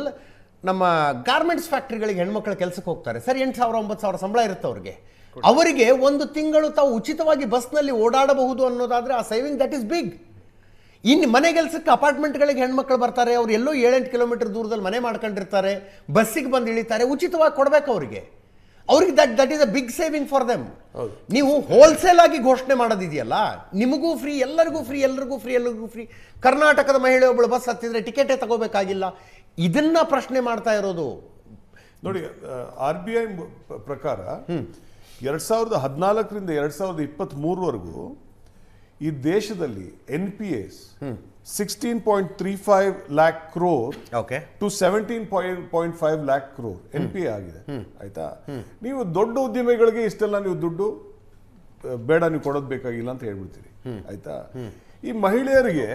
ನಮ್ಮ ಗಾರ್ಮೆಂಟ್ಸ್ ಫ್ಯಾಕ್ಟ್ರಿಗಳಿಗೆ ಹೆಣ್ಮಕ್ಳು ಕೆಲಸಕ್ಕೆ ಹೋಗ್ತಾರೆ ಸರ್, 8,000 9,000 ಸಂಬಳ ಇರುತ್ತೆ ಅವ್ರಿಗೆ. ಅವರಿಗೆ ಒಂದು ತಿಂಗಳು ತಾವು ಉಚಿತವಾಗಿ ಬಸ್ನಲ್ಲಿ ಓಡಾಡಬಹುದು ಅನ್ನೋದಾದ್ರೆ ಆ ಸೇವಿಂಗ್ ದಟ್ ಇಸ್ ಬಿಗ್. ಇನ್ನು ಮನೆ ಕೆಲಸಕ್ಕೆ ಅಪಾರ್ಟ್ಮೆಂಟ್ಗಳಿಗೆ ಹೆಣ್ಮಕ್ಳು ಬರ್ತಾರೆ, ಅವ್ರು ಎಲ್ಲೋ 7-8 ಕಿಲೋಮೀಟರ್ ದೂರದಲ್ಲಿ ಮನೆ ಮಾಡ್ಕೊಂಡಿರ್ತಾರೆ, ಬಸ್ಸಿಗೆ ಬಂದು ಇಳಿತಾರೆ, ಉಚಿತವಾಗಿ ಕೊಡ್ಬೇಕು ಅವ್ರಿಗೆ that is a big saving for them. ನೀವು ಹೋಲ್ಸೇಲ್ ಆಗಿ ಘೋಷಣೆ ಮಾಡೋದಿದೆಯಲ್ಲ, ನಿಮಗೂ ಫ್ರೀ, ಎಲ್ಲರಿಗೂ ಫ್ರೀ. ಕರ್ನಾಟಕದ ಮಹಿಳೆ ಒಬ್ಬಳು ಬಸ್ ಹತ್ತಿದ್ರೆ ಟಿಕೆಟೇ ತಗೋಬೇಕಾಗಿಲ್ಲ. ಇದನ್ನ ಪ್ರಶ್ನೆ ಮಾಡ್ತಾ ಇರೋದು. ನೋಡಿ, RBI ಪ್ರಕಾರ 2014ರಿಂದ 2023ವರೆಗೂ ಈ ದೇಶದಲ್ಲಿ NPAs 16.35 lakh crore okay to 17.5 lakh crore NPA ಆಗಿದೆ. ಆಯ್ತಾ? ನೀವು ದೊಡ್ಡ ಉದ್ಯಮಿಗಳಿಗೆ ಇಷ್ಟೆಲ್ಲ ನೀವು ದುಡ್ಡು ಬೇಡ, ನೀವು ಕೊಡೋದು ಬೇಕಾಗಿಲ್ಲ ಅಂತ ಹೇಳ್ಬಿಡ್ತೀರಿ. ಆಯ್ತಾ? ಈ ಮಹಿಳೆಯರಿಗೆ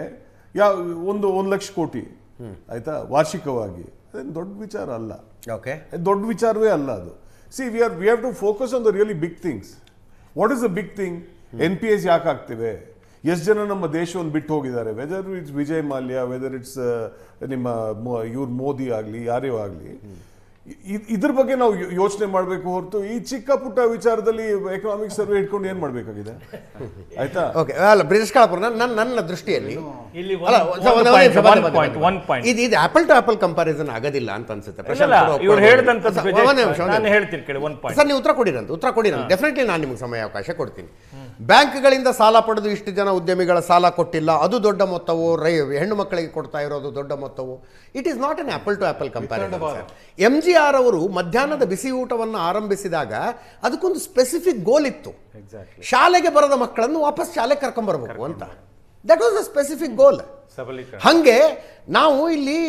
ಒಂದು 1 ಲಕ್ಷ ಕೋಟಿ ಆಯ್ತಾ ವಾರ್ಷಿಕವಾಗಿ, ಅದೇನು ದೊಡ್ಡ ವಿಚಾರ ಅಲ್ಲ. ಓಕೆ, ದೊಡ್ಡ ವಿಚಾರವೇ ಅಲ್ಲ ಅದು. So we have to focus on the really big things. What is the big thing? NPAs ಯಾಕೆ ಆಗ್ತಿವೆ? ಎಷ್ಟು ಜನ ನಮ್ಮ ದೇಶವನ್ನು ಬಿಟ್ಟು ಹೋಗಿದ್ದಾರೆ? Whether it's Vijay Mallya, whether it's ನಿಮ್ಮ ಇವ್ರ ಮೋದಿ ಆಗಲಿ, ಯಾರೇ ಆಗಲಿ, ಇದ್ರ ಬಗ್ಗೆ ನಾವು ಯೋಚನೆ ಮಾಡಬೇಕು ಹೊರತು ಈ ಚಿಕ್ಕ ಪುಟ್ಟ ವಿಚಾರದಲ್ಲಿ ಎಕನಾಮಿಕ್ ಸರ್ವೆ ಇಟ್ಕೊಂಡು ಏನ್ ಮಾಡಬೇಕಾಗಿದೆ? ಆಯ್ತಾ? ಓಕೆ, ಅಲ್ಲ ಬ್ರಿಜೇಶ್ ಕಾಳಾಪುರ, ನನ್ನ ದೃಷ್ಟಿಯಲ್ಲಿ ಇಲ್ಲಿ ಅಲ್ಲ, one point. ಇದು ಆಪಲ್ ಟು ಆಪಲ್ ಕಂಪಾರಿಸನ್ ಆಗೋದಿಲ್ಲ ಅಂತ ಅನ್ಸುತ್ತೆ. ಇವ್ರು ಹೇಳಿದಂತದ್ದು ನಾನು ಹೇಳ್ತೀನಿ ಕೇಳಿ. ಒನ್ ಪಾಯಿಂಟ್ ಸರ್, ನೀವು ಉತ್ತರ ಕೊಡಿರಂತ ಡೆಫಿನೆಟ್ಲಿ ನಾನು ನಿಮಗೆ ಸಮಯಾವಕಾಶ ಕೊಡ್ತೀನಿ. ಬ್ಯಾಂಕ್ಗಳಿಂದ ಸಾಲ ಪಡೆದು ಇಷ್ಟು ಜನ ಉದ್ಯಮಿಗಳ ಸಾಲ ಕೊಟ್ಟಿಲ್ಲ, ಅದು ದೊಡ್ಡ ಮೊತ್ತವು, ಹೆಣ್ಣು ಮಕ್ಕಳಿಗೆ ಕೊಡ್ತಾ ಇರೋದು ದೊಡ್ಡ ಮೊತ್ತವು. It is not an apple to apple comparison. MGR ಅವರು ಮಧ್ಯಾಹ್ನದ ಬಿಸಿ ಊಟವನ್ನು ಆರಂಭಿಸಿದಾಗ ಅದಕ್ಕೊಂದು ಸ್ಪೆಸಿಫಿಕ್ ಗೋಲ್ ಇತ್ತು. ಶಾಲೆಗೆ ಬರದ ಮಕ್ಕಳನ್ನು ವಾಪಸ್ ಶಾಲೆಗೆ ಕರ್ಕೊಂಡ್ಬರ್ಬೇಕು ಅಂತ. ದಟ್ ವಾಸ್ ಅ ಸ್ಪೆಸಿಫಿಕ್ ಗೋಲ್. ಹಂಗೆ ನಾವು ಇಲ್ಲಿ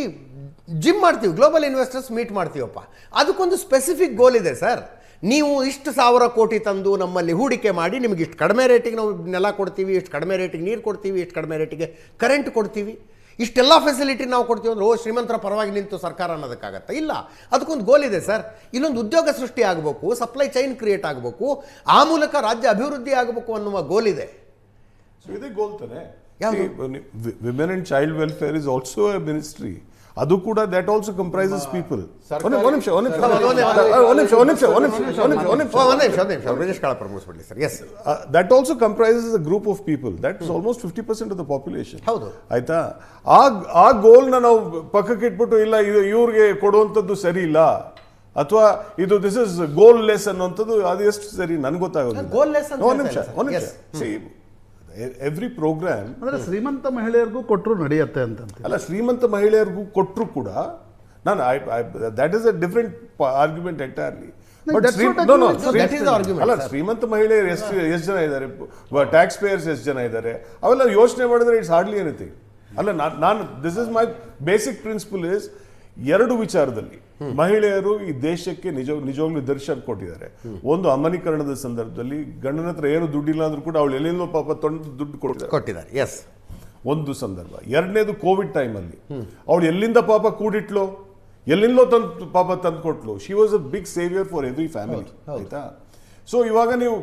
ಜಿಮ್ ಮಾಡ್ತೀವಿ, ಗ್ಲೋಬಲ್ ಇನ್ವೆಸ್ಟರ್ಸ್ ಮೀಟ್ ಮಾಡ್ತೀವಪ್ಪ, ಅದಕ್ಕೊಂದು ಸ್ಪೆಸಿಫಿಕ್ ಗೋಲ್ ಇದೆ ಸರ್. ನೀವು ಇಷ್ಟು 1000 ಕೋಟಿ ತಂದು ನಮ್ಮಲ್ಲಿ ಹೂಡಿಕೆ ಮಾಡಿ ನಿಮಗೆ ಇಷ್ಟು ಕಡಿಮೆ ರೇಟಿಗೆ ನಾವು ನೆಲ ಕೊಡ್ತೀವಿ, ಇಷ್ಟು ಕಡಿಮೆ ರೇಟಿಗೆ ನೀರು ಕೊಡ್ತೀವಿ, ಇಷ್ಟು ಕಡಿಮೆ ರೇಟಿಗೆ ಕರೆಂಟ್ ಕೊಡ್ತೀವಿ, ಇಷ್ಟೆಲ್ಲ ಫೆಸಿಲಿಟಿ ನಾವು ಕೊಡ್ತೀವಿ ಅಂದ್ರೆ ಶ್ರೀಮಂತರ ಪರವಾಗಿ ನಿಂತು ಸರ್ಕಾರ ಅನ್ನೋದಕ್ಕಾಗತ್ತಾ? ಇಲ್ಲ, ಅದಕ್ಕೊಂದು ಗೋಲ್ ಇದೆ ಸರ್. ಇಲ್ಲೊಂದು ಉದ್ಯೋಗ ಸೃಷ್ಟಿ ಆಗಬೇಕು, ಸಪ್ಲೈ ಚೈನ್ ಕ್ರಿಯೇಟ್ ಆಗಬೇಕು, ಆ ಮೂಲಕ ರಾಜ್ಯ ಅಭಿವೃದ್ಧಿ ಆಗಬೇಕು ಅನ್ನುವ ಗೋಲ್ ಇದೆ. ಇದೇ ಗೋಲ್ ತಾನೆ. Women and child welfare is also A ministry. ಅದು ಕೂಡ that also comprises people. That also comprises a group of people. That is almost 50% of the population. ಹೌದು, ಆಯ್ತಾ? ಆ ಗೋಲ್ನ ನಾವು ಪಕ್ಕಕ್ಕೆ ಇಟ್ಬಿಟ್ಟು ಇಲ್ಲ ಇವ್ರಿಗೆ ಕೊಡುವಂಥದ್ದು ಸರಿ ಇಲ್ಲ ಅಥವಾ ಇದು ದಿಸ್ ಇಸ್ ಗೋಲ್ ಲೆಸ್ ಅನ್ನುವಂಥದ್ದು ಅದು ಎಷ್ಟು ಸರಿ ನನ್ಗೆ ಗೊತ್ತಾಗೋದಿಲ್ಲ. ಒಂದು ನಿಮಿಷ. ಎವ್ರಿ ಪ್ರೋಗ್ರಾಮ್ ಅಂದ್ರೆ ಶ್ರೀಮಂತ ಮಹಿಳೆಯರಿಗೂ ಕೊಟ್ಟರು ನಡೆಯುತ್ತೆ ಅಂತ ಅಲ್ಲ, ಶ್ರೀಮಂತ ಮಹಿಳೆಯರಿಗೂ ಕೊಟ್ಟರು ಕೂಡ ನಾನು that is a different argument entirely. But ಅಲ್ಲ, ಶ್ರೀಮಂತ ಮಹಿಳೆಯರು ಎಷ್ಟು ಜನ ಇದ್ದಾರೆ, ಟ್ಯಾಕ್ಸ್ ಪೇಯರ್ಸ್ ಎಷ್ಟು ಜನ ಇದ್ದಾರೆ, ಅವೆಲ್ಲ ಯೋಚನೆ ಮಾಡಿದ್ರೆ ಇಟ್ಸ್ ಹಾರ್ಡ್ಲಿ ಎನಿಥಿಂಗ್. ಅಲ್ಲ, ನಾನು this is my basic principal is, ಎರಡು ವಿಚಾರದಲ್ಲಿ ಮಹಿಳೆಯರು ಈ ದೇಶಕ್ಕೆ ನಿಜವಾಗ್ಲೂ ದರ್ಶನ ಕೊಟ್ಟಿದ್ದಾರೆ. ಒಂದು, ಅಮನೀಕರಣದ ಸಂದರ್ಭದಲ್ಲಿ ಗಂಡನ ಹತ್ರ ಏನು ದುಡ್ಡಿಲ್ಲ ಅಂದ್ರೂ ಕೂಡ ಅವಳು ಎಲ್ಲಿಂದೋ ಪಾಪ ದುಡ್ಡು ಕೊಟ್ಟಿದ್ದಾರೆ. ಎಸ್, ಒಂದು ಸಂದರ್ಭ. ಎರಡನೇದು, ಕೋವಿಡ್ ಟೈಮಲ್ಲಿ ಅವಳು ಎಲ್ಲಿಂದ ಪಾಪ ಕೂಡಿಟ್ಲು, ಎಲ್ಲಿಂದಲೋ ಪಾಪ ತಂದು ಕೊಟ್ಲು. She was a big saviour for every family. ಆಯ್ತಾ? ಸೊ ಇವಾಗ ನೀವು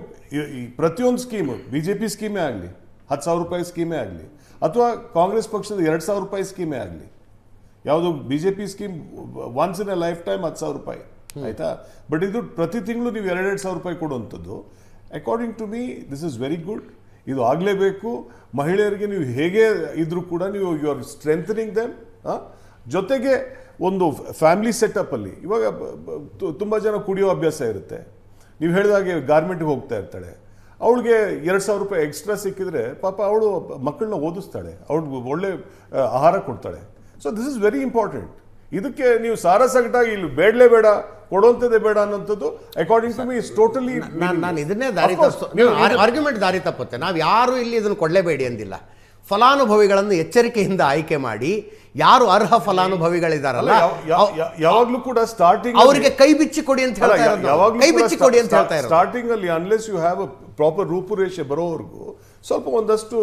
ಈ ಪ್ರತಿಯೊಂದು ಸ್ಕೀಮು, BJP ಸ್ಕೀಮೇ ಆಗಲಿ, 10,000 ರೂಪಾಯಿ ಸ್ಕೀಮೇ ಆಗಲಿ, ಅಥವಾ ಕಾಂಗ್ರೆಸ್ ಪಕ್ಷದ 2,000 ರೂಪಾಯಿ ಸ್ಕೀಮೇ ಆಗಲಿ, ಯಾವುದು BJP scheme once in a life time 10,000 ರೂಪಾಯಿ. ಆಯ್ತಾ? ಬಟ್ ಇದು ಪ್ರತಿ ತಿಂಗಳು ನೀವು 2,000 ರೂಪಾಯಿ ಕೊಡುವಂಥದ್ದು, according to me this is very good. ಇದು ಆಗಲೇಬೇಕು. ಮಹಿಳೆಯರಿಗೆ ನೀವು ಹೇಗೆ ಇದ್ರೂ ಕೂಡ ನೀವು ಯು ಆರ್ ಸ್ಟ್ರೆಂಥನಿಂಗ್ ದೆಮ್. ಜೊತೆಗೆ ಒಂದು ಫ್ಯಾಮಿಲಿ ಸೆಟಪ್ಪಲ್ಲಿ ಇವಾಗ ತುಂಬ ಜನ ಕುಡಿಯೋ ಅಭ್ಯಾಸ ಇರುತ್ತೆ. ನೀವು ಹೇಳಿದಾಗೆ ಗಾರ್ಮೆಂಟ್ಗೆ ಹೋಗ್ತಾ ಇರ್ತಾಳೆ, ಅವಳಿಗೆ 2,000 ರೂಪಾಯಿ ಎಕ್ಸ್ಟ್ರಾ ಸಿಕ್ಕಿದ್ರೆ ಪಾಪ ಅವಳು ಮಕ್ಕಳನ್ನ ಓದಿಸ್ತಾಳೆ, ಅವಳು ಒಳ್ಳೆ ಆಹಾರ ಕೊಡ್ತಾಳೆ. So this is very important. ಇದಕ್ಕೆ ನೀವು ಸಾರಸಗಟಾಗಿ ಇಲ್ಲಿ ಬೇಡಲೇ ಬೇಡ, ಕೊಡುವಂಥದ್ದೇ ಬೇಡ ಅನ್ನೋಂಥದ್ದು according to me is totally. ನಾನು ಇದನ್ನೇ ಆರ್ಗ್ಯುಮೆಂಟ್ ದಾರಿ ತಪ್ಪುತ್ತೆ. ನಾವು ಯಾರು ಇಲ್ಲಿ ಇದನ್ನು ಕೊಡಲೇಬೇಡಿ ಅಂದಿಲ್ಲ. ಫಲಾನುಭವಿಗಳನ್ನು ಎಚ್ಚರಿಕೆಯಿಂದ ಆಯ್ಕೆ ಮಾಡಿ, ಯಾರು ಅರ್ಹ ಫಲಾನುಭವಿಗಳಿದಾರಲ್ಲ ಯಾವಾಗ್ಲೂ ಕೂಡ ಸ್ಟಾರ್ಟಿಂಗ್ ಅವರಿಗೆ ಕೈ ಬಿಚ್ಚಿ ಕೊಡಿ ಅಂತ ಹೇಳ್ತಾ ಇರೋದು. ಸ್ಟಾರ್ಟಿಂಗ್ ಅಲ್ಲಿ unless you have a proper ರೂಪುರೇಷೆ ಬರೋವರೆಗೂ ಸ್ವಲ್ಪ ಒಂದಷ್ಟು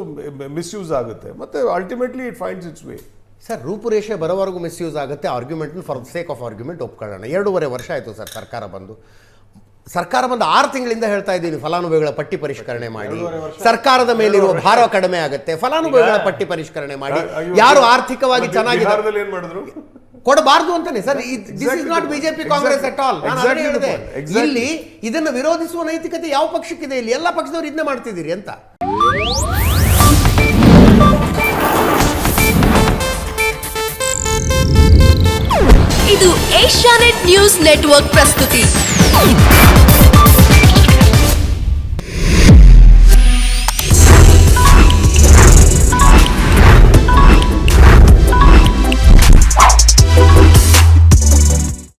ಮಿಸ್ಯೂಸ್ ಆಗುತ್ತೆ, ಮತ್ತೆ ultimately it finds its way. Sir, ರೂಪುರೇಷೆ ಬರೋವರೆಗೂ ಮಿಸ್ಯೂಸ್ ಆಗುತ್ತೆ. ಆರ್ಗ್ಯುಮೆಂಟ್ನ for the sake of argument ಒಪ್ಕೊಳ್ಳೋಣ. 2.5 ವರ್ಷ ಆಯಿತು ಸರ್ ಸರ್ಕಾರ ಬಂದು 6 ತಿಂಗಳಿಂದ ಹೇಳ್ತಾ ಇದ್ದೀನಿ ಫಲಾನುಭವಿಗಳ ಪಟ್ಟಿ ಪರಿಷ್ಕರಣೆ ಮಾಡಿ, ಸರ್ಕಾರದ ಮೇಲಿರುವ ಭಾರ ಕಡಿಮೆ ಆಗುತ್ತೆ, ಫಲಾನುಭವಿಗಳ ಪಟ್ಟಿ ಪರಿಷ್ಕರಣೆ ಮಾಡಿ, ಯಾರು ಆರ್ಥಿಕವಾಗಿ ಚೆನ್ನಾಗಿದೆ ಕೊಡಬಾರ್ದು ಅಂತಾನೆ sir. This is not BJP Congress at all. ನಾನು ಅದನ್ನೇ ಹೇಳಿದೆ, ಇಲ್ಲಿ ಇದನ್ನು ವಿರೋಧಿಸುವ ನೈತಿಕತೆ ಯಾವ ಪಕ್ಷಕ್ಕಿದೆ? ಇಲ್ಲಿ ಎಲ್ಲ ಪಕ್ಷದವರು ಇದನ್ನೇ ಮಾಡ್ತಿದ್ದೀರಿ ಅಂತ. ಇದು ಏಷ್ಯಾನೆಟ್ ನ್ಯೂಸ್ ನೆಟ್ವರ್ಕ್ ಪ್ರಸ್ತುತಿ.